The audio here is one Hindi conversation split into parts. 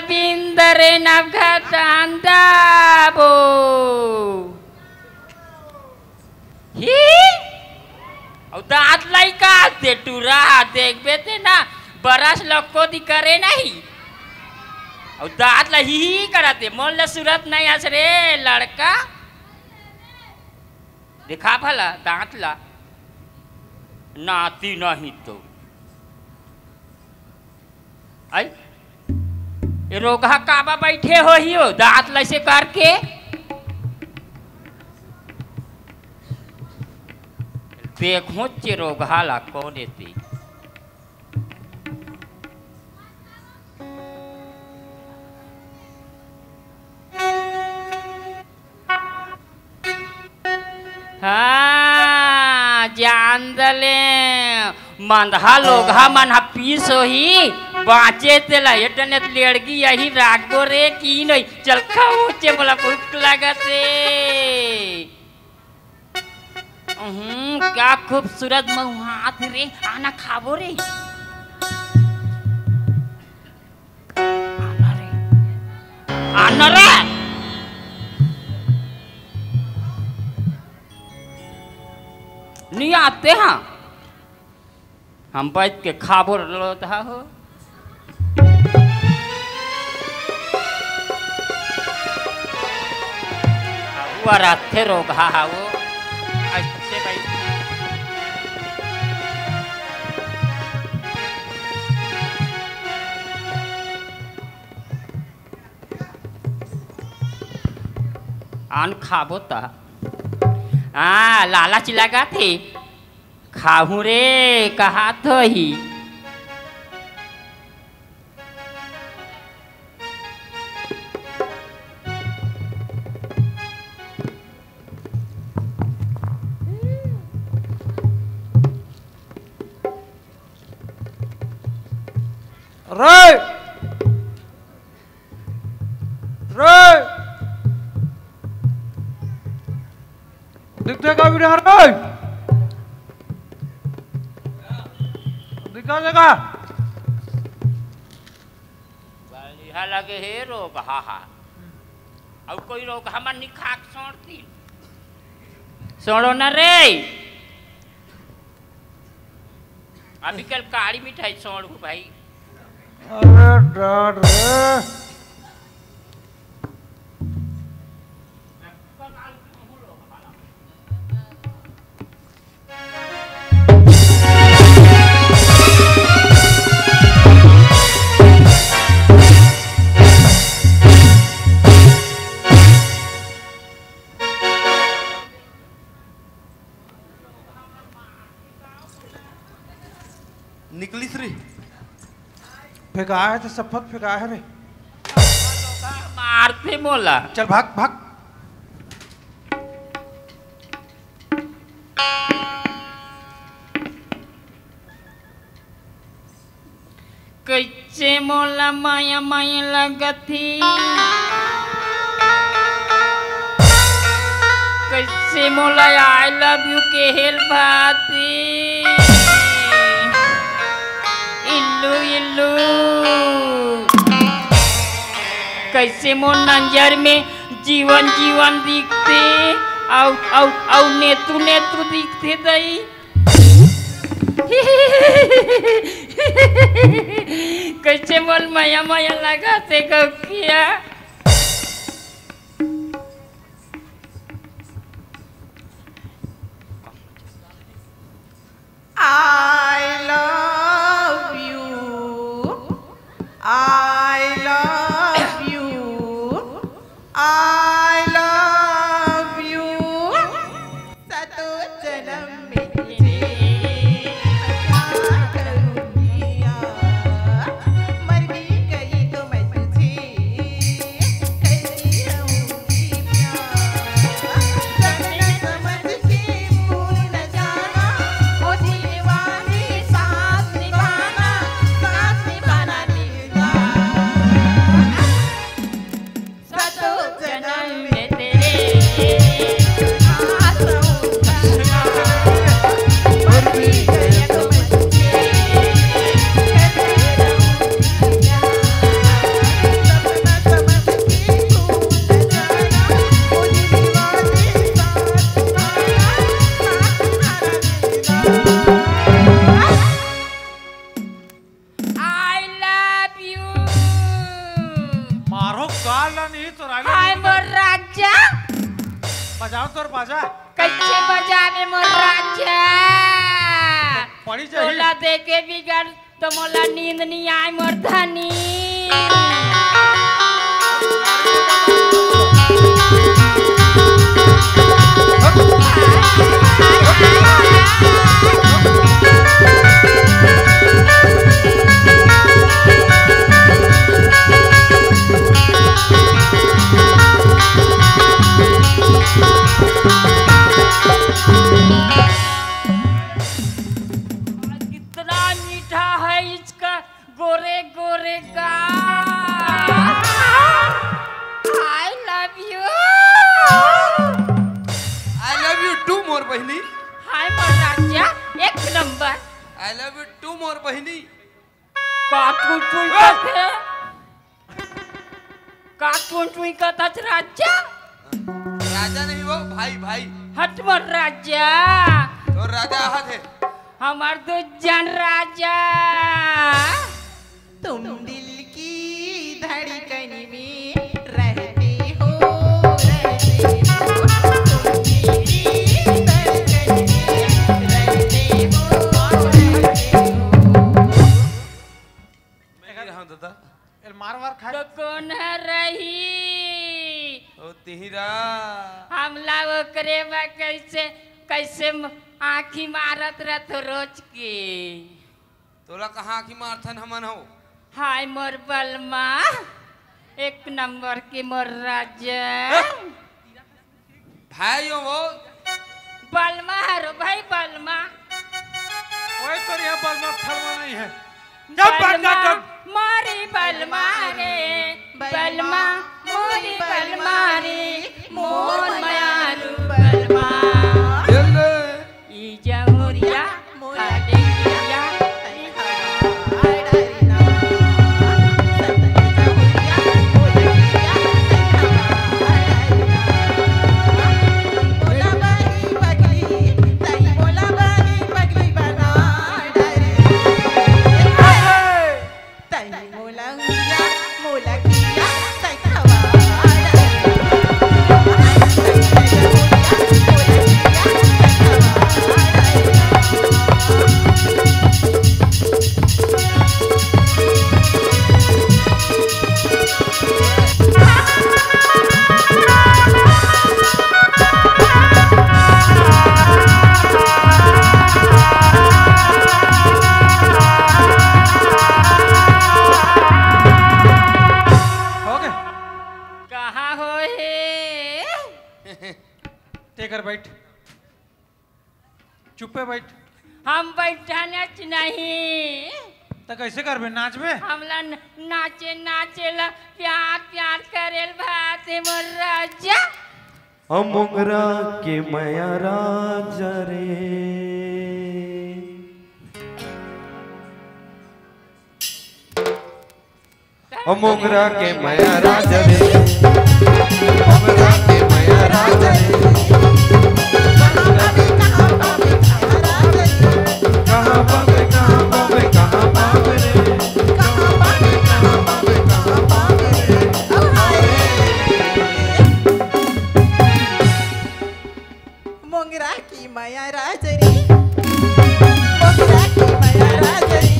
bindere navgatandabo. Hi? दांत लाई का दे टूरा देख बेते ना बरस लको दी करे नहीं और दांत ला ही कराते मोल सूरत नहीं हंस रे लड़का दिखा भला दांत ला नाती नहीं तो आई ये रोगा काबा बैठे हो ही हो दांत ला से करके देखो चिरो घाला कौन थी हाँ जान दले मंदहा लोगा मन पीस ही बाँचे तेला इटने लड़की यही रागो रे की नहीं चल खाऊचे बोला भूख लगते क्या खूबसूरत महुआत रे आना खाबो रे आना रे नहीं आते हैं हम बैठ के खाबो लोता हो वो राते रोगा वो अच्छे भाई आन खाबो ता लाला चिल्लागा थे खाहू रे कहा तो ही रे रे दिखते का भी हर कोई दिखा जगह बालिहा लगे हे रोग हा हा अब कोई रोग हम निखाक सोड़ती सोड़ो न रे अभी कल काली मिठाई सोड़ू भाई अरे डर रे निकली श्री फेंका है तो शपथ फेंका है रे मारते मोला चल भाग भाग कैसे मोला माया माया लगती कैसे मोला आई लव यू के हेल भाती इल्लू इल्लू कैसे मोर नंजर में जीवन जीवन दिखते औ नेतु नेतु दिखते दई कैसे मोल माया माया लगाते गौकिया I love you. I love you. I love you. सतो जन्म में तुझे अदा करूँगी यार। मर भी गई तो मैं तुझे आई लव यू। मारो काला नहीं तो राजा हाय मोर राजा। बजाओ तो बाजा कैसे बजावे मोर राजा? पड़ी जाही। तोला देखे बिगड़ तो मोला नींद नहीं आए मोर धनी। कितना मीठा है इसका गोरे गोरे का। I love you. I love you too मोर बहिनी। हाय मोर राजा एक number. I love you too मोर बहिनी। काटून चुई कथे। काटून चुई कथच राजा। राजा नहीं वो भाई भाई। हट मोर राजा। तो राजा आहत है। हमार दो जन राजा। तुम दिल की धड़कन में रहते हो, रहते हो। तुम दिल की धड़कन में रहते हो, रहते हो। मैं कह रहा हूँ दादा। मार वार तो खाए कौन है रही? ओ तिहिरा। हमला वो करेबा कैसे कैसे आँखी मारत रथ रोज के। तोला कहाँ की मारथन हमन हो? हाय मोर बलमा एक नंबर के मोर राजा। भाई हो वो। बलमा हरो भाई बलमा। कोई तो यहाँ बलमा फलमा नहीं है। बलमा मारी बलमा रे बलमा मोरी बलमा रे मोर मायारू बलमा। ई जमुरिया खाले किया बैठ चुप्पे बैठ। हम बैठानच नहीं तो कैसे करबे नाचबे? हमला नाचे नाचेला प्यार प्यार करेल भाते मोर राजा। अमोगरा के माया राजा रे अमोगरा के माया राजा रे अमोगरा के माया राजा रे कहाँ पावे कहाँ पावे कहाँ पावे रे कहाँ पावे कहाँ पावे कहाँ पावे रे मोगरा की माया राजरी मोगरा की माया राजरी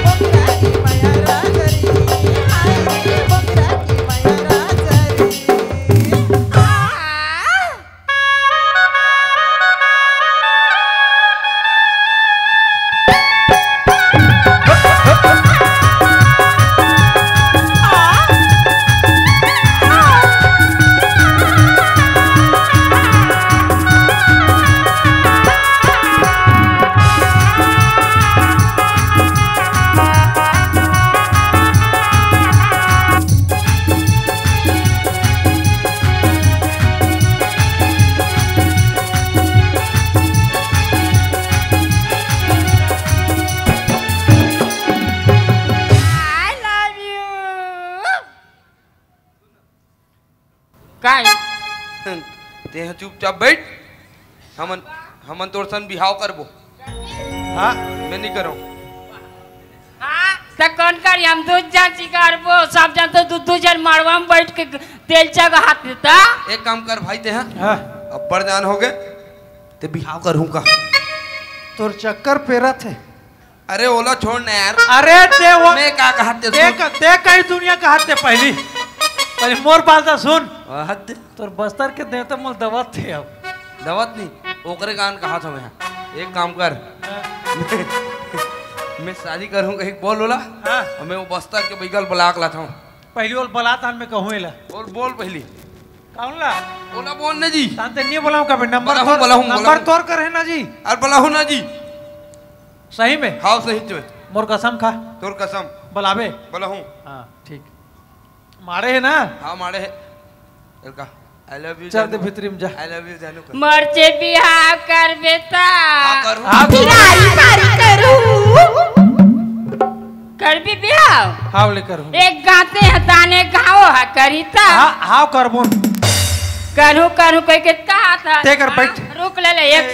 मोगरा की माया राजरी हाय रे मोगरा की माया राजरी। ते चुपचाप बैठ। हमन हमन तोर सन बिहाव करबो। हाँ मैं नहीं करो। हाँ तो कौन करी हम दूध जन चिकारबो सब जन तो दू जन मारवा में बैठ के तेल चग हाथ देता। एक काम कर भाई ते हैं हाँ अब बड़ जान हो गए ते बिहाव करूँ का। तोर चक्कर पेरा थे। अरे ओला छोड़ ना यार। अरे ते वो मैं का कहते ते कई दुनिया का हाथ पहली पहले मोर बात तो सुन। हद तोर बस्तर के देवता मोल दवत थे अब। दवत नहीं ओकरे गान कहा था मैं। एक काम कर मैं शादी करूँगा एक बोल ओला हाँ और मैं वो बस्तर के बैगल ब्लाक लाता हूँ। पहली ओल बला तान में कहूँ ला और बोल पहली कौन ला ओला बोल ना जी। तानते नहीं बोलाऊं कभी नंबर बोलाऊं नंबर तोर कर है ना जी। अरे बोला हूँ ना जी। सही में हाँ सही चो मोर कसम खा तोर कसम बुलावे। बोला हूँ। हाँ ठीक मारे है ना। हाँ मारे है लड़का आई लव यू चल दे भीतरी में जा। आई लव यू जानू कर। मर्चे बिहाव कर बेटा हाँ करूँ। हाँ पिराई मारी करूं कर भी बिहाव हाँ लेकर हूँ। एक गाते हैं ताने गाओ है करीता हाँ हाँ करबो करूँ कोई के कहा था। ते कर बैठ। रुक ले एक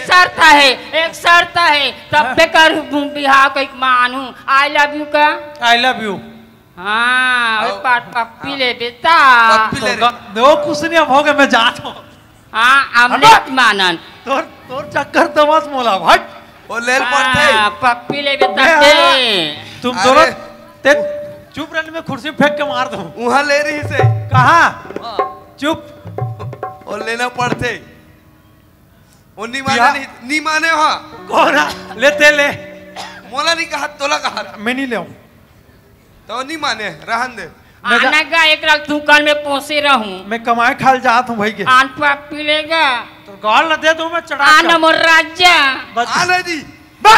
शर्त है तब पे कर बिहाव कोई मानू आई लव यू का। I love you. हाँ आओ। पप्पी ले बेटा पप्पी ले रे। दो कुछ नहीं अब हो गया मैं जाता हूँ। हाँ हमने मानन तोर तोर चक्कर तो मत मोला हट। वो लेल पड़ते हाँ, पप्पी ले बेटा मैं दे। तुम अरे। दोनों ते चुप रहने में कुर्सी फेंक के मार दूं। वहाँ ले रही से कहाँ चुप और लेना पड़ते वो नहीं बिहार- माने नहीं माने वहाँ कौन है? लेते ले मोला नहीं कहा तोला कहा मैं नहीं ले तो नहीं माने रहन दे। मैं जा- आना गा एक रात दुकान में पोसे रहूं मैं कमाए खाल जात हूँ भाई के। आन पप्पी लेगा तो गाल न दे दूं मैं चढ़ा आना मोर राजा आना जी बा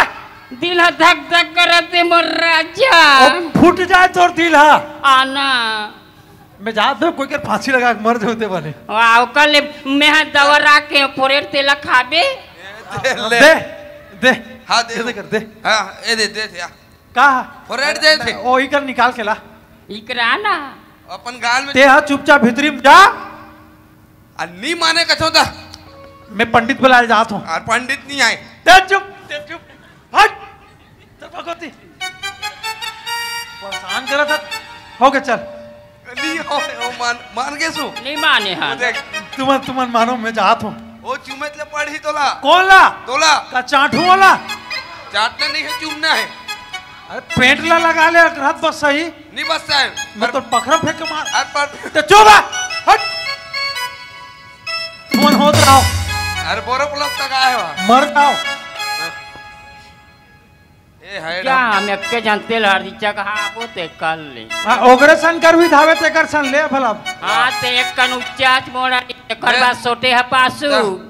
दिल है धक धक करते मोर राजा फूट जाए तोर दिल हा। आना मैं जात हूँ कोई के फांसी लगा के मर जाते वाले। वाह कल मैं दवा रख के पोरेट तेल खाबे ले दे दे हाँ दे दे कर दे हाँ ये दे थे कहा फोरेट दे थे ओ इकर निकाल के ला इकरा ना अपन गाल में ते हा चुपचाप भीतरी में जा। नहीं माने कछो था मैं पंडित बुलाए जात हूँ। और पंडित नहीं आए ते चुप हट चल भगवती परेशान करा था हो गया चल नहीं हो मान के सु नहीं माने वो हाँ देख तुम मानो मैं जात हूँ। वो चुमत ले पड़ी तोला कौन ला तोला का चाटू वाला चाटना नहीं है चूमना है अरे पेंट ला लगा ले रात बस सही नहीं बसता है मैं तो पखरा फेंक के मार पर तो चुप हट तुम होत रहो अरे बोरो प्लस तक आए वहाँ मर जाओ। ए है क्या हम के जानते लहरी चक हाँ वो ते कर ले हाँ ओगरे सन कर भी धावे ते कर सन ले भला। हाँ ते एक कन उच्चाच मोड़ा कर बात सोटे है पासू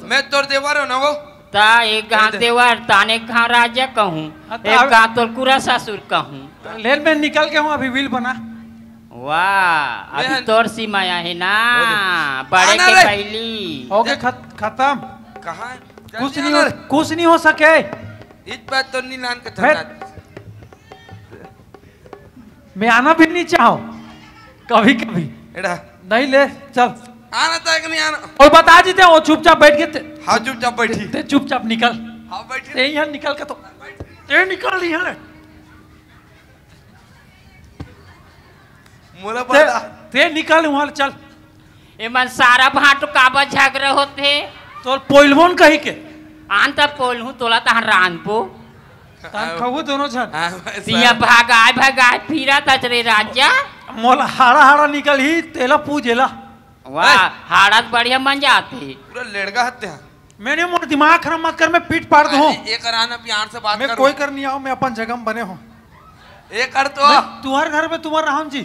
मैं तोर देवर हो ना वो ता एक गाँव देवर ताने गाँव राजा कहूँ हाँ, तो एक अब- गाँव तोर पूरा ससुर कहूँ लेन में निकल के हूँ अभी विल बना। वाह अभी मैं- तोर सीमाया है ना बड़े आना के रे। पहली हो गए खत्म कहाँ है कुछ नहीं हो सके। इस बात तो नहीं लान के फिर- ठंडा मैं आना भी नहीं चाहो कभी कभी एड़ा नहीं ले चल आना था कि नहीं आना और बता जीते वो चुपचाप बैठ के हाँ चुपचाप बैठी ते चुपचाप निकल हाँ बैठी ते यहाँ निकल के तो ते निकल रही है मोला ते, पता ते निकल वहाँ चल एमन सारा भाट काबा झगड़े होते तो पोइलबोन कही के आन तब पोल हूँ तोला तहाँ रानपो तान खबू दोनों जन तिया भगाए फिरा तचरे राजा मोला हाड़ा हाड़ा निकल ही तेला पूजेला। वाह हाड़त बढ़िया मन जाते पूरा लड़का हत्या मैंने मोर दिमाग खराब मत कर मैं पीठ पाड़ दूँ। एक आना प्यार से बात मैं करो कोई कर नहीं आऊँ मैं अपन जगह में बने हूँ। एक कर तो तुम्हारे घर में तुम्हारा राम जी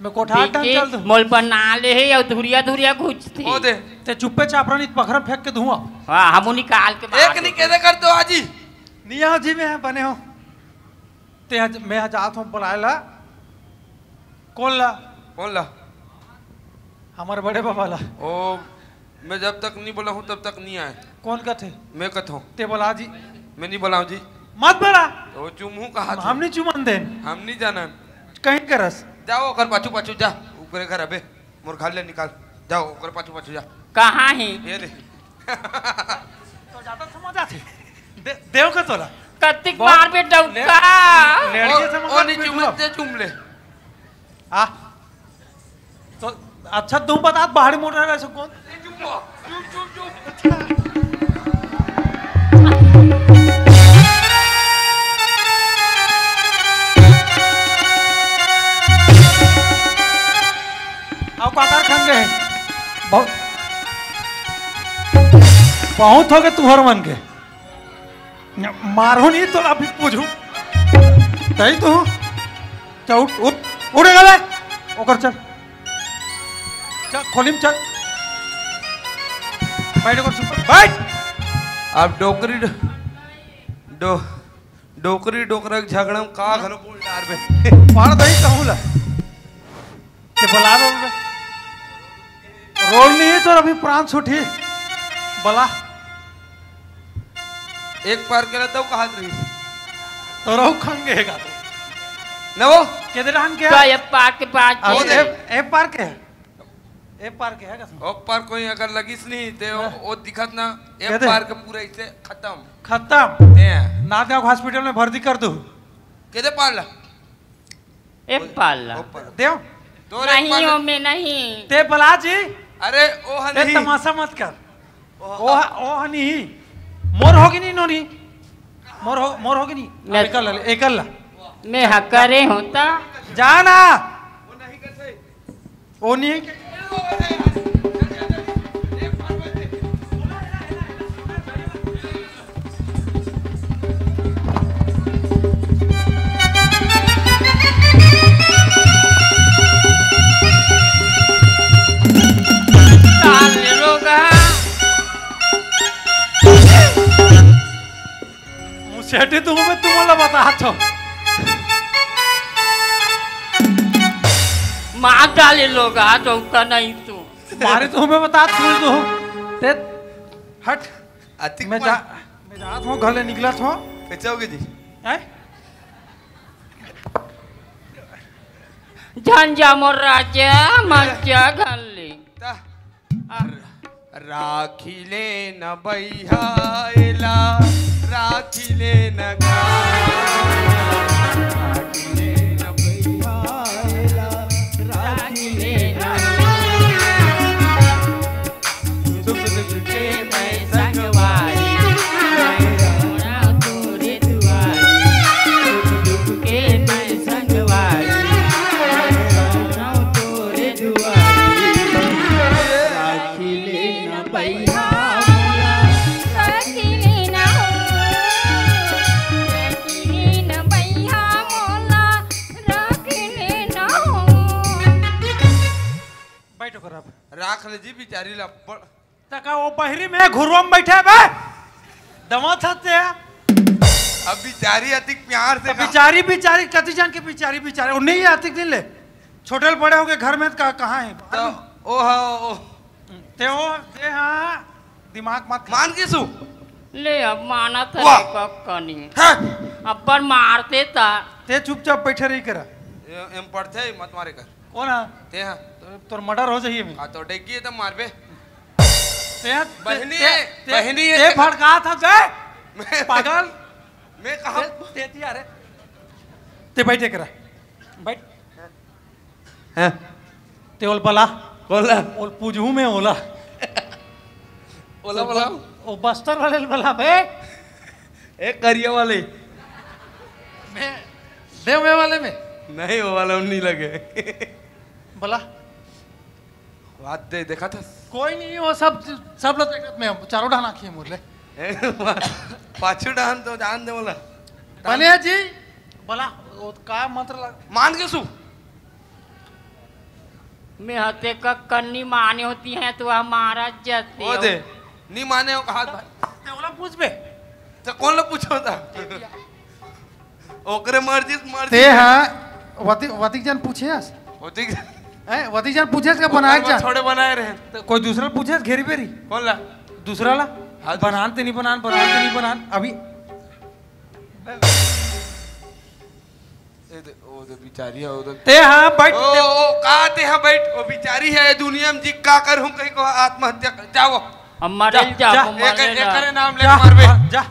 मैं कोठार टाइम चल दूँ। मोल बना ले है और धुरिया धुरिया घुसते ओ दे ते चुप्पे चापरा नहीं पखरा फेंक के धुआं वाह हम निकाल के एक नहीं कैसे कर दो आजी नहीं आओ जी मैं बने हो ते मैं आज आत हूँ बुलाएला कौन ला कौन ला हमारे बड़े बाबा ला ओ मैं जब तक नहीं बोला हूँ तब तक नहीं आए कौन का थे मैं कथा हूँ ते बोला जी मैं नहीं बोला हूँ जी मत बोला तो चुमू कहा हम नहीं चुमन देन हम नहीं जाना कहीं करस जाओ ओकर पाछू पाछू जा ऊपर घर अबे मोर खा ले निकाल जाओ ओकर पाछू पाछू जा कहाँ है ये दे ज्यादा समझ आते देव का तोला कतिक मार पे डौका लेड़िए से ओ नहीं चुमते चुमले आ तो अच्छा तू बता बाहरी मोटर है कौन अब काकर खन गए बहुत बहुत हो गए तुहर मन के मारो नहीं तो अभी पूछू तही तू चल उठ उठ उठ गए ओकर चल चल खोलिम चल बैठ ओकर सुपर बैठ अब डोकरी डोकरा के झगड़ा में का घरो बोल डार बे मार दही कहूँ ला ते बला रोल नहीं है तो अभी प्राण छूटी बला एक पार केला तो कहा रही तो रहू खंगेगा न वो के रहन के तो ये पाक के पास ए पार के है ए पार के है कसम ओ पार कोई अगर लगिस नहीं ते ओ दिखत ना ए कहते? पार के पूरा इसे खत्म खत्म ते ना देव हॉस्पिटल में भर्ती कर दू केदे पार ला ए पाला ओ पार देव तो नहीं हो में नहीं ते बला जी अरे ओ ते हनी तमाशा मत कर ओ हनी मोर होगी नहीं नोनी मोर होगी नहीं मैं- एकल ला मैं हकरे होता जाना वो नहीं कर सही ओ नहीं मुसेठी तुम्हें तुम्हाला बता तो मार डाले लोग आ चौका नहीं तू मारे तुम्हें बता तू ते हट अतिक मैं जात हूँ घर ले निकला था कचाओगे जी हैं झंझा मोर राजा मचा घल्ली ता राखिले न बैहायला राखिले न राखिले न बैहायला राखिले न दुख दुख के मैं संगवारी तोरे दुआरी दुख के मैं संगवारी तोरे दुआरी राखिले न बैहा बैठो कर अब राख ले जी बिचारी ला तका वो बहरी में घुरवा में बैठे बे दमा थाते हैं अब बिचारी अतिक प्यार से बिचारी बिचारी कति जान के बिचारी बिचारी वो नहीं आती दिन ले छोटे बड़े हो गए घर में कहाँ है तो ओ हा ओ ते हो ते हाँ दिमाग मत खा। मान के सु ले अब माना था वाह। कक्कनी हाँ अब्बर मारते था ते चुपचाप बैठे रही करा एम पढ़ते है मत मारे कर कौन है ते हाँ तोर मर्डर हो जाइए मैं आ तो डेगी तो मार बे ते बहनी है, बहनी है। ते भड़का था गए मैं पागल मैं कहा ते अरे ते बैठे करा बैठ हैं ते ओल बला बोला ओल पूजू में ओला बोला बोला ओ बस्तर वाले बला बे एक करिया वाले मैं देव में वाले में नहीं वो वाला नहीं लगे बला बात दे देखा था कोई नहीं वो सब लोग देखत में चारों ढाना किए मुरले पाछू डान तो जान दे बोला बने जी बला वो का मंत्र लग मान के सु मैं हते कन्नी माने होती हैं तो हमारा जते ओ दे नहीं माने हो कहा भाई ते ओला पूछ बे तो कौन लोग पूछो था ओकरे मर्जी ते हाँ वतिक जन पूछे हस होती वतिक जन पूछे का बनाए जा थोड़े बनाए रहे तो कोई दूसरा पूछे घेरी बेरी कौन ला दूसरा ला हाँ, बनाते नहीं बनान अभी ओ तो बिचारी है उधर ते हाँ बैठ ओ ओ कहते हैं बैठ वो बिचारी है दुनिया में जी का करूं कहीं को आत्महत्या कर जाओ हम मरल जाबो एकरे नाम ले मारबे जा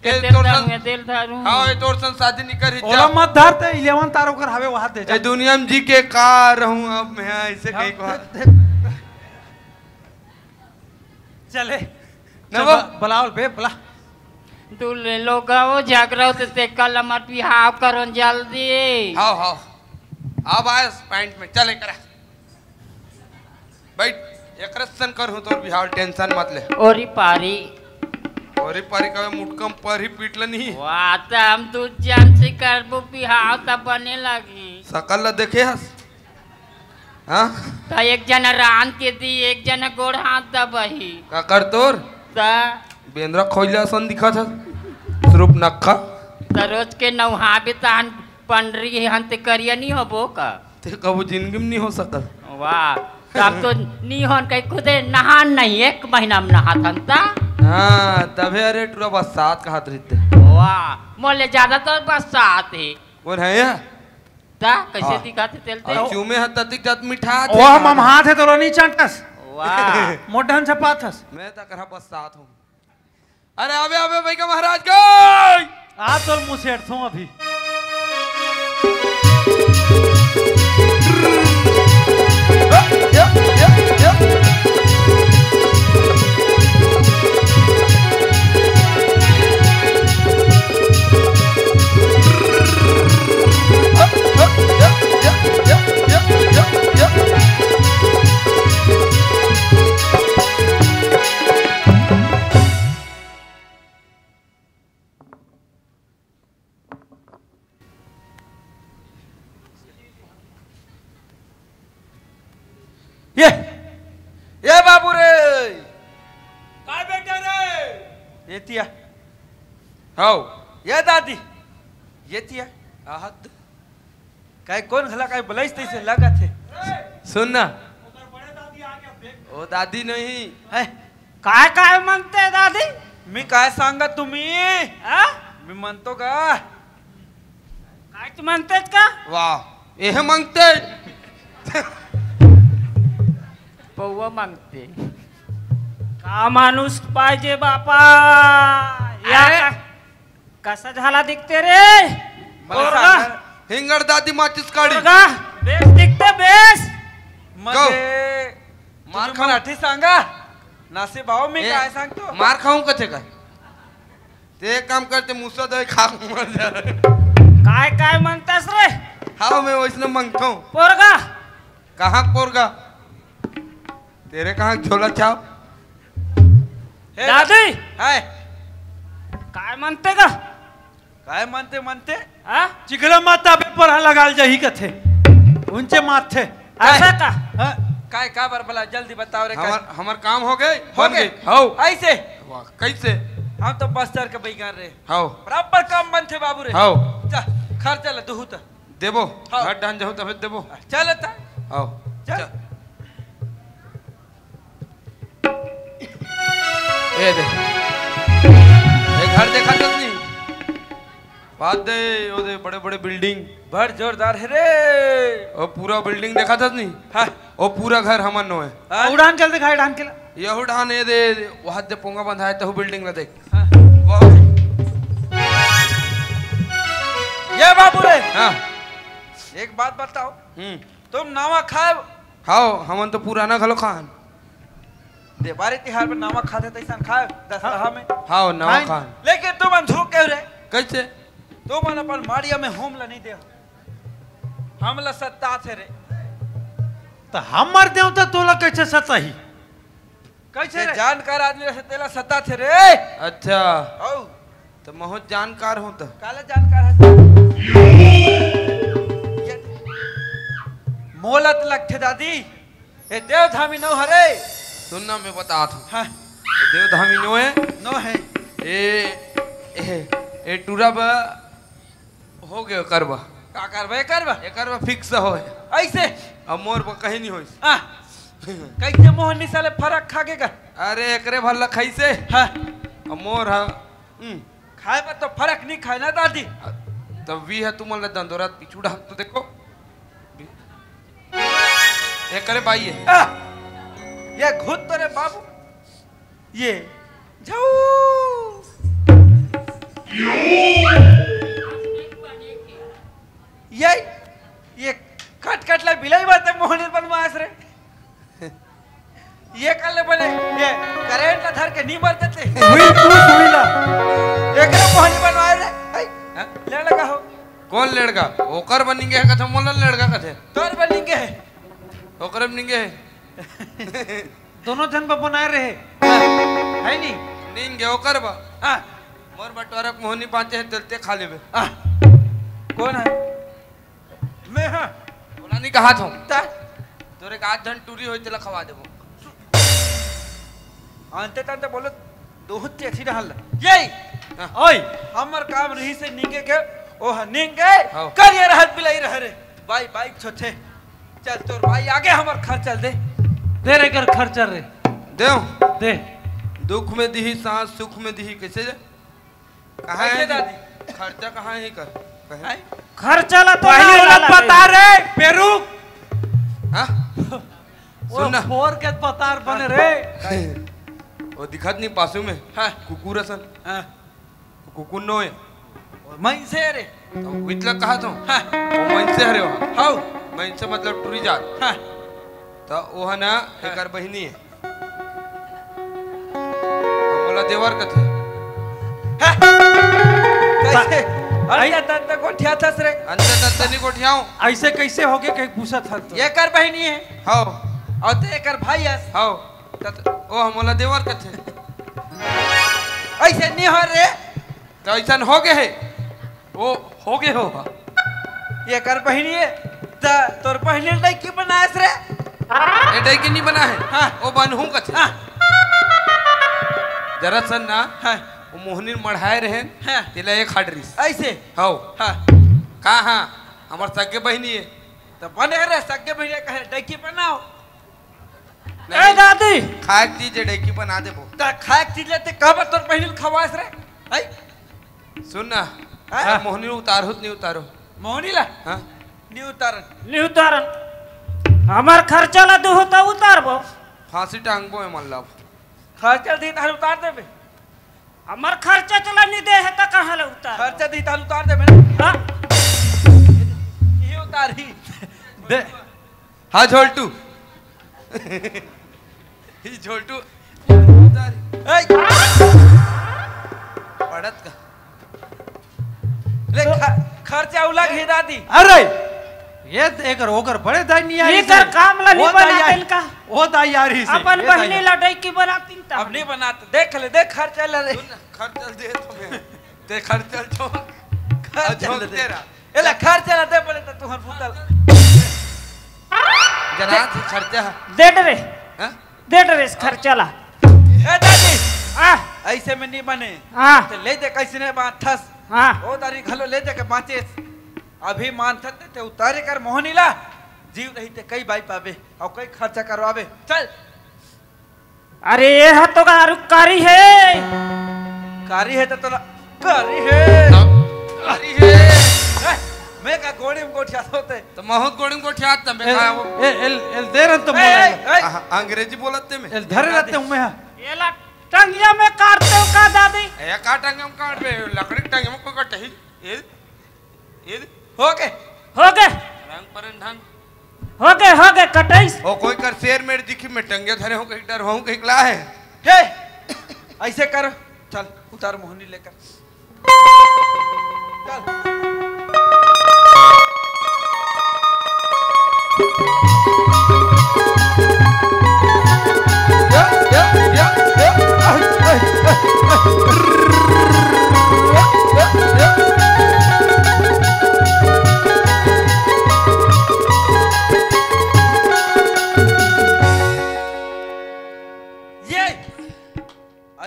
ए तेल तोर दारू है तेल दारू हां ए तोर सन शादी नहीं करी ओला मत धर ते 11 तारो कर हवे वहां दे ए दुनिया में जी के का रहूं अब मैं ऐसे कहीं को चले नवो बुलाओ बे बुला दूल्हे लोग आओ जागरो ते कल हमार बिहाव करो जल्दी हां हां अब आए पैंट में चले करा बैठ एकरे सन कर हूं तोर बिहाव टेंशन मत ले ओरी पारी औरी पारी का मुटकम पर ही पीटल नहीं वाह त हम तू जान से करबो बिहाव त बने लगी सकल ला देखे हस हां त एक जना रान के दी एक जना गोड़ हाथ दबही का कर तोर त बेंद्रा खोइला सन दिखा था स्वरूप नक्का त रोज के नौहाबे तहन पंडरी हंते करिया नहीं होबो का ते कबू जिंदगी में नहीं हो सकल वाह तब तो नहीं होन कहीं खुदे नहान नहीं एक महीना में नहातन ता हाँ तबे अरे टूरा बरसात का हाथ रहते वाह मोले ज्यादातर बरसात है कौन है या ता कैसे हाँ। दिखाते तेलते और चूमे हाथ तक जात मिठा ओ हम हाथ है तो नहीं चांटस वाह मोढन से पाथस मैं तो करा बरसात हूँ अरे आवे आवे भाई का महाराज गए आ तो मुंह से अड़थूं अभी ये बाबू रे काय बेटा रे येतिया हाउ ये दादी येतिया आहत काय कोण घला काय बोलाइस तैसे लागत है सुन ना ओ दादी नहीं है काय काय म्हणते दादी मी काय सांगा तुम्ही मी म्हणतो का काय तू म्हणतेस का वाह यह मांगते पौवा मांगते का माणूस पाहिजे बापा या कसा झाला दिखते रे पोरगा हिंगड दादी माचीस काढी पोरगा बेस दिखते बेस म्हणजे मार तुम्ही मराठी सांगा नासे भाऊ मी ए, काय सांगतो मार खाऊं कथे काय ते एक काम करते मुसा दे खा मर जा काय काय म्हणतास रे हाँ मैं वैसने मांगता हूँ पोरगा कहाँ पोरगा तेरे कहाँ झोला छाप हे दादी हाय काय म्हणते का काय म्हणते म्हणते हा चिगला माता पेपर हा लगाल जाही कथे उनचे माथे ऐसा का हाँ, काय का बरबला जल्दी बताओ रे हमार काम हो गए हो गए हाउ ऐसे वाह कैसे हम तो बस्तर के बैगार रे हाउ बराबर काम बनते बाबू रे हाउ जा खर्चा ल दुहू त देबो हाउ। घर डान जाओ तब देबो चल ता हाउ चल ए दे ए घर देखा तक नहीं बात दे ओ दे बड़े बड़े बिल्डिंग बड़ जोरदार है रे ओ पूरा बिल्डिंग देखा था नहीं हाँ ओ पूरा घर हमन नो है हाँ। उड़ान चल दिखाई डान के यहू ढान ए दे वहां दे पोंगा बंधाए तो बिल्डिंग ला देख हाँ। वाह ये बाबू रे हां एक बात बताओ तुम नावा खाए हाउ हमन तो पुराना घलो खान देवारी तिहार में नावा खाते तैसन खाए दशहरा में हाउ नवा खाए। खान लेकिन तुम अंधू कह रे कैसे तुम अपन माड़िया में होम ला नहीं दे हमला सत्ता थे रे तो हम मर देव तो तोला कैसे सताही कैसे रे जानकार आदमी से तेला सत्ता थे रे अच्छा औ तो बहुत जानकार हो तो काले जानकार है ये मोलत लगथे दादी ए देव धामी नो हरे सुनना मैं बताता हूँ हाँ देवधामी नो है नो है ए टूरा बा हो गयो करबा का करबे करबा ये करबा फिक्स हो ऐसे अब मोर बा कहीं नहीं होई आ कैसे मोहन साले फरक खागे का अरे एकरे भल्ला खैसे हाँ अब मोर हा खाए पर तो फरक नहीं खाए ना दादी तब भी है तुम अल्लाह दंदोरात पिछू ढाक तो देखो ये करे भाई है ये घुत तो रे बाबू ये जाऊ ये कट कट ला बिलाई बात मोहनी बनवास रे ये कल बने ये करेंट ला धर के नहीं मर जाते हुई तू सुईला एकरा मोहनी बनवाए रे ले लगा हो कौन लड़का ओकर बनेंगे है कथे मोला लड़का कथे तोर बनेंगे है ओकर बनेंगे है दोनों जन पर बनाए रहे है नहीं नींगे ओकर बा हां मोर बटवारा मोहनी पाते हैं चलते खा लेबे कौन है मैं हां बोला नहीं कहा था ता तोरे का धन टूरी होई तला खवा देबो अंते तंते बोलो दोहत एक्सीडेंट हल यही ओए हमर काम रही से नींगे के ओह नींगे कर ये रहत बिलाई रह रे भाई बाइक छोटे चल तोर भाई आगे हमर खर्च चल दे दे रे कर खर्चा रे देव दे दुख में दी सांस सुख में दी कैसे जा कहाँ कैसे है दादी? खर्चा कहाँ है कर कहे? खर्चा ला तो पहले वाला बता रे पेरू हाँ वो सुनना फोर के पतार बने रे वो दिखत नहीं पासू में हाँ कुकुर असन हां कुकुर नो है मैं से रे तो इतला कहा तो हां वो मन से हरे वहाँ हाउ मन से मतलब टूरी जात हां तो वो है ना एकर बहिनी है हम बोला देवर कथे कैसे अरे तंते को ठिया थस रे अंत तनी को ठियाऊं ऐसे कैसे हो गए कहीं पूछा था तो ये कर बहनी है हाओ और ते कर भाई है हाओ ओ हम बोला देवर कथे ऐसे नहीं हो रे तो ऐसा हो गए है वो हो गए हो ये कर बहनी है ता तोर पहले लड़की की बनायस रे ये डाई की नहीं बना है हाँ। वो बनहूं कथे हां जरा सन ना हां वो मोहनी मढ़ाए रहे हाँ। तिला एक हाडरीस ऐसे हाओ हां कहाँ हाँ हमार सगे बहिनी है तो बने रे सगे भैया कहे डकी बनाओ ए दादी खाए चीज डेकी बना दे ता खाए चीज लेते कब तोर पहले खवास रे आई सुन ना हाँ। मोहनी उतारो नहीं उतारो मोहनी ला हाँ नी उतारन नहीं उतारन हमार खर्चा ला दू होता उतारबो फांसी टांगबो है मल्ला खर्चा दी तार उतार देबे हमार खर्चा चला नहीं दे है त कहां ला उतार खर्चा दी तार उतार देबे ना हाँ? ये उतारी दे हाँ झोलटू ही झोलटू उतारी ए पड़त का ले खर्चा उला घे दादी अरे ये एक रोकर बड़े दाई नहीं आई ये कर काम ला नहीं बना दिल का वो दाई आ रही अपन बहनी लड़ाई की बनाती ता अब नहीं बनाते देख ले देख खर्चा ले रे खर्चल दे तुम्हें ते खर्चल जो खर्चा ले दे तेरा एला खर्चा ले दे पड़े तो तुहर पुतल जना से खर्चा दे रे हाँ दे रे इस खर्चा ला ए दादी आ ऐसे में नहीं बने हां तो ले दे कैसे ने बात ठस हां ओ दारी घलो ले दे के बाँचे अभी मानते ते उतारे कर मोहनी ला जीव रही ते कई बाई पावे और कई खर्चा करवावे चल अरे ये हा तो कारी है कारी है तो तोला कारी है अरे हे मैं का गोड़ी में गोठिया होते तो महत गोड़ी को ठियात तब खाया वो एल दे रन तो मोला अंग्रेजी बोलते में एल धरे रहते हूं मैं ये ला टंगिया में काटते हो का दादी ए काटेंगे हम काट पे लकड़ी टांगे में कोई कट ही ये हो गए हो गए रंग परन ढंग हो गए कटाइस ओ कोई कर शेर मेरे दिखी में टंगे धरे हो कहीं डर हो कहीं ला है हे ऐसे कर चल उतार मोहनी लेकर चल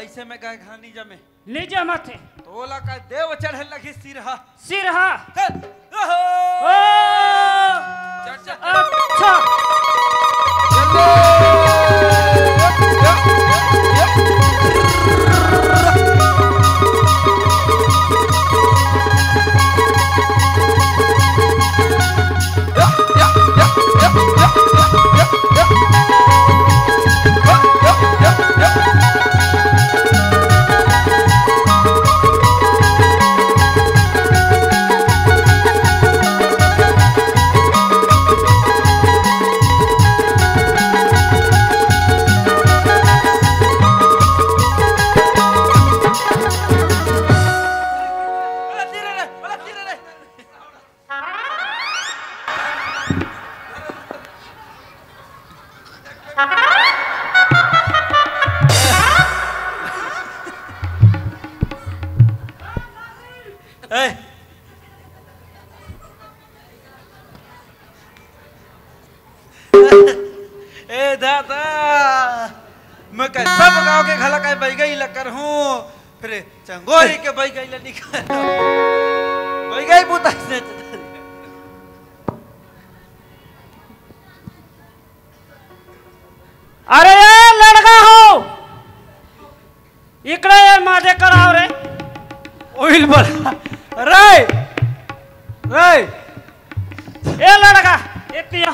ऐसे में गाय घानी जमे नीचे माथे तोला का देव चढ़े लगी सिरहा सिरहा चल ओहो ओ अच्छा ए दादा मैं कैसा गाँव के घला का बैगई लकर हूँ फिर चंगोरी के बैगई ल निकाल बैगई बुता से अरे ये लड़का हो इकडे ये माझे कराव रे ओइल बड़ा रे रे ए लड़का इतिया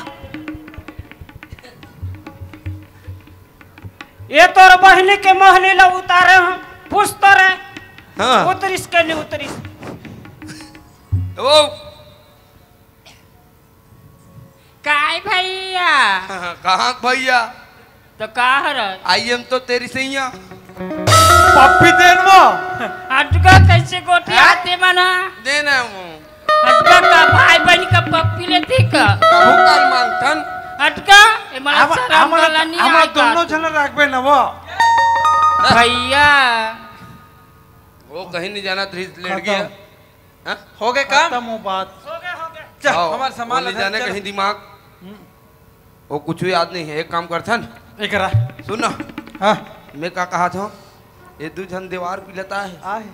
ये तोर बहनी के मोहनी ला उतारे हम पूछ तो रे हाँ उतरिस के नहीं उतरिस ओ काय भैया कहाँ भैया तो कहा रह आई एम तो तेरी सैया पप्पी देन वो अटका कैसे गोटी आते मना देना अटका का भाई बहन का पप्पी लेती का कहूँ काल मांगतन अटका ए मला शरम वाला नहीं हम आएगा दोनों जन रखबे न वो भैया वो कहीं नहीं जाना तो लेट गया हाँ? हो गए काम खत्म हो बात हो गए चल आओ, हमारा सामान वो नहीं लगा, जाने चल। कहीं दिमाग वो कुछ भी याद नहीं है एक काम करथन एकरा सुन ना हां मैं क्या कहा था ये दू जन दीवार पिलता है आए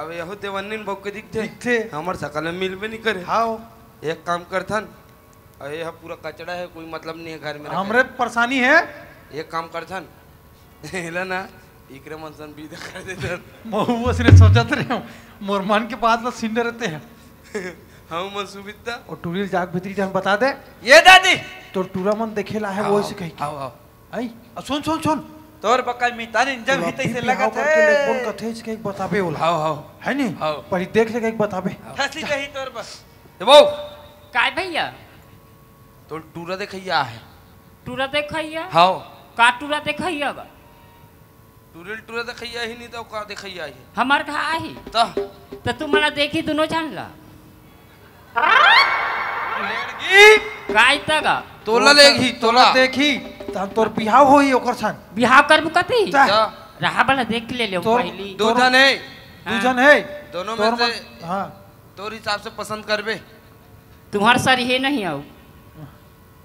अब यहो देवन्निन बहु के दिखथे। दिखते हमार सकल में मिलबे नहीं करे हां एक काम करथन और ये पूरा कचड़ा है कोई मतलब नहीं है घर में हमरे परेशानी है एक काम करथन हेला ना इकरे मनसन भी कर देथन महू से सोचत रहे मोरमान के बाद में सिंडे रहते हैं हम मन सुबिता और टूरिल जाग भीतरी हम बता दे ये दादी तो टूरा मन देखेला है वो ऐसे कही आओ आओ आई सुन सुन सुन तोर बका मितानी जब ही तैसे लगा थे लेकिन कथे के एक बताबे होला आओ आओ है नहीं हाँ। पर देख ले एक बताबे फसली कही तोर बस वो काय भैया तो टूरा देखैया है टूरा देखैया हां का टूरा देखैया गा टूरा देखैया ही नहीं तो का देखैया ही हमार का आई तो तू मला देखी दोनों जान ला काय तगा तोला लेगी तोला देखी त हम तोर बिहाव होई ओकर सन बिहाव करबू कथी जा। रहा वाला देख ले ले तोर पहली दो जन है तू जन है दोनों तोर में से मन- हाँ तोर हिसाब से पसंद करबे तुम्हार सर हे नहीं आओ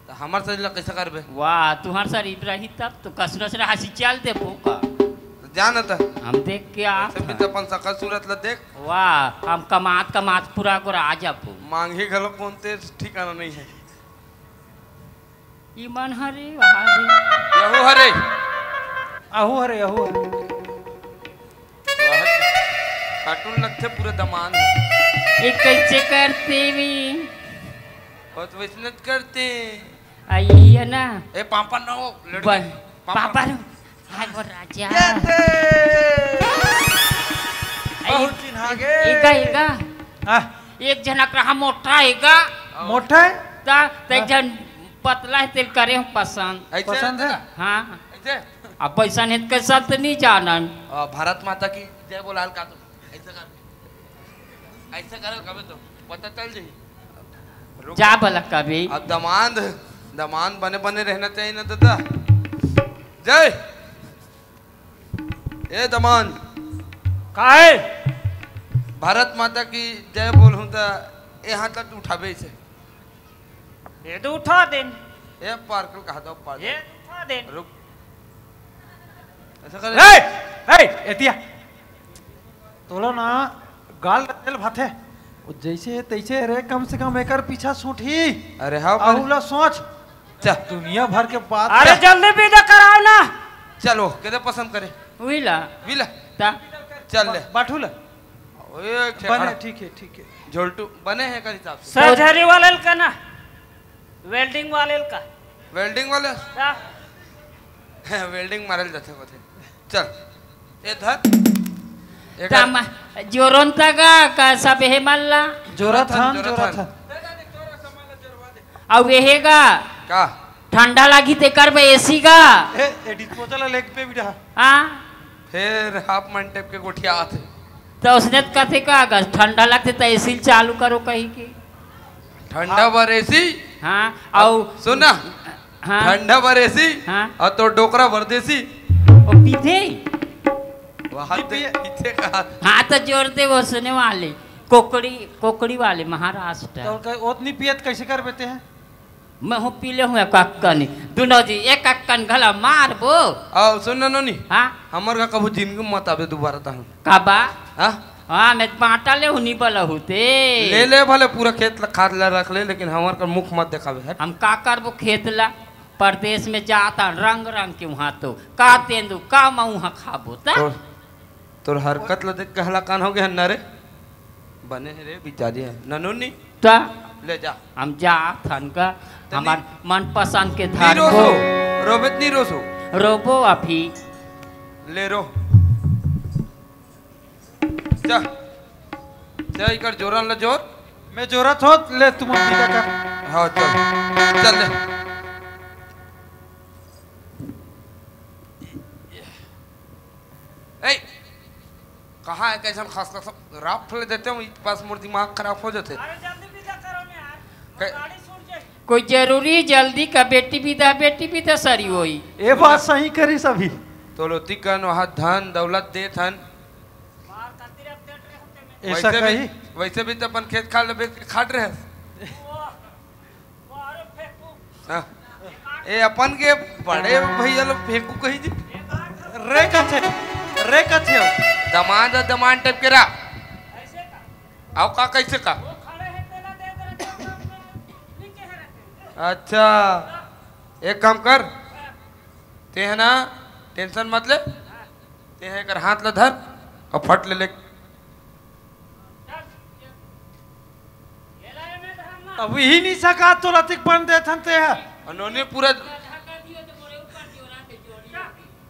तो हमार से कैसे करबे वाह तुम्हार सर रही तब तो कसरत से हंसी चल दे भूखा जान त हम देख के आ से तो अपन सकल सूरत ल देख वाह हम कमात पूरा गोरा आ जाबू मांगे गलो कौन ते ठिकाना नहीं है ई मन हरे वहां रे यहो हरे आहू अरे आहू कार्टून लगते पूरे दमान ये कैसे करते भी और तो वैसे न करते आई है ना ए पापा नो पापा रो हाय वो राजा बहुत चिन्हा गे एगा एक जना रहा मोटा हैगा मोटा है ता ते जन पतला है तेल करे हम पसंद ऐसे पसंद है हाँ ऐसे अब पैसा नहीं के साथ नहीं जानन भारत माता की जय बोलाल का तो ऐसे कर कभी तो पता चल जाए जा भला कभी अब दमांद बने बने रहना चाहिए ना दादा जय ए दमान काहे भारत माता की जय बोल हूं तो यहाँ तक उठाबे से ये तो उठा देन ए पार्कल कहा दो पार्क ये उठा देन रुक ऐसा कर ए एतिया तोलो ना गाल तेल भाते वो जैसे है तैसे रे कम से कम एकर पीछा सूठी अरे हाँ आहुला सोच चल दुनिया भर के बात अरे जल्दी विदा कराओ ना चलो कहते पसंद करे हुईला विला ता चल ले बाठूला ओए बने ठीक है झोलटू बने हैं का हिसाब से सर्जरी वाले का ना वेल्डिंग वाले का वेल्डिंग वाले ता? वेल्डिंग मारल जाते होते चल ए धर तामा जोरोन तगा का सब हे मल्ला जोरा था अब हेगा का ठंडा लगी ते करबे एसी का ए डिस्पोजल लेग पे भी रहा हाँ फिर हाफ मन टेप के गोठिया आते तो उसने कथे का ठंडा लगते तो एसी चालू करो कहीं की ठंडा बरेसी हाँ और सुना हाँ ठंडा बरेसी हाँ और तो डोकरा भरदेसी और पीते वहाँ दे इथे कहा हाँ तो जोर दे वसने वाले कोकड़ी वाले महाराष्ट्र तो उतनी पियत कैसे कर बेते हैं? मैं हूँ पीले हुए कक्कन दोनों जी एक कक्कन गला मार बो। आओ सुन नोनी हाँ हमर का कबू जिंदगी मत आवे दोबारा ता काबा हाँ हाँ मैं बांटा ले हुनी बला होते ले भले पूरा खेत खाद ला रख ले लेकिन हमार का मुख मत दिखावे है। हम का करबो खेतला परदेश में जाता रंग रंग के वहाँ तो का तेंदु का मऊहा खाबो ता तोर हरकत ल देख कहला कान हो गया न रे बने रे बिचारी है ननोनी ता ले जा हम जा थन का हमार मन पसंद के नी धान रोसो रोबत नी रोसो रोबो अभी ले रो जा जा इकर जोरन ल जोर मैं जोरत हो ले तुम अपनी का कर। हाँ चल चल ले ए कहाँ है कैसा खास खास राफ ले देते हूँ पास मोर दिमाग खराब हो जाते कोई जरूरी जल्दी का बेटी भी सरी होई ये बात सही करी सभी तो लोती कन वहाँ धन दौलत दे थन ऐसा कही वैसे भी तो अपन खेत खा ले खाट रहे हाँ। ए अपन के बड़े भैया लोग फेंकू कही जी रे कथे दमान टाइप के रा आओ का कैसे का अच्छा एक काम कर ते है ना टेंशन मत ले ते है कर हाथ ले धर और फट ले अब ही नहीं सका तो रतिक बन दे थनते है उन्होंने पूरा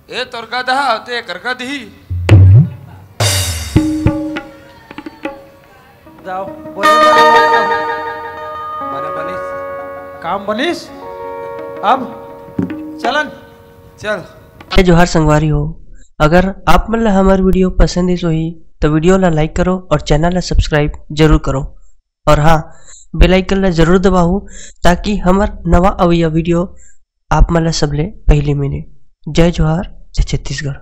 ए तोरका दहा ते करका दी जाओ बोले बने बनिस काम बनिस अब चलन चल जय जोहार संगवारी हो। अगर आप मन ला हमार वीडियो पसंद ही सोही तो वीडियो ला लाइक करो और चैनल ला सब्सक्राइब जरूर करो और हाँ बेल आइकन ला जरूर दबाओ ताकि हमार नवा अवैया वीडियो आप मन ला सबले पहले मिले। जय जोहार जय छत्तीसगढ़।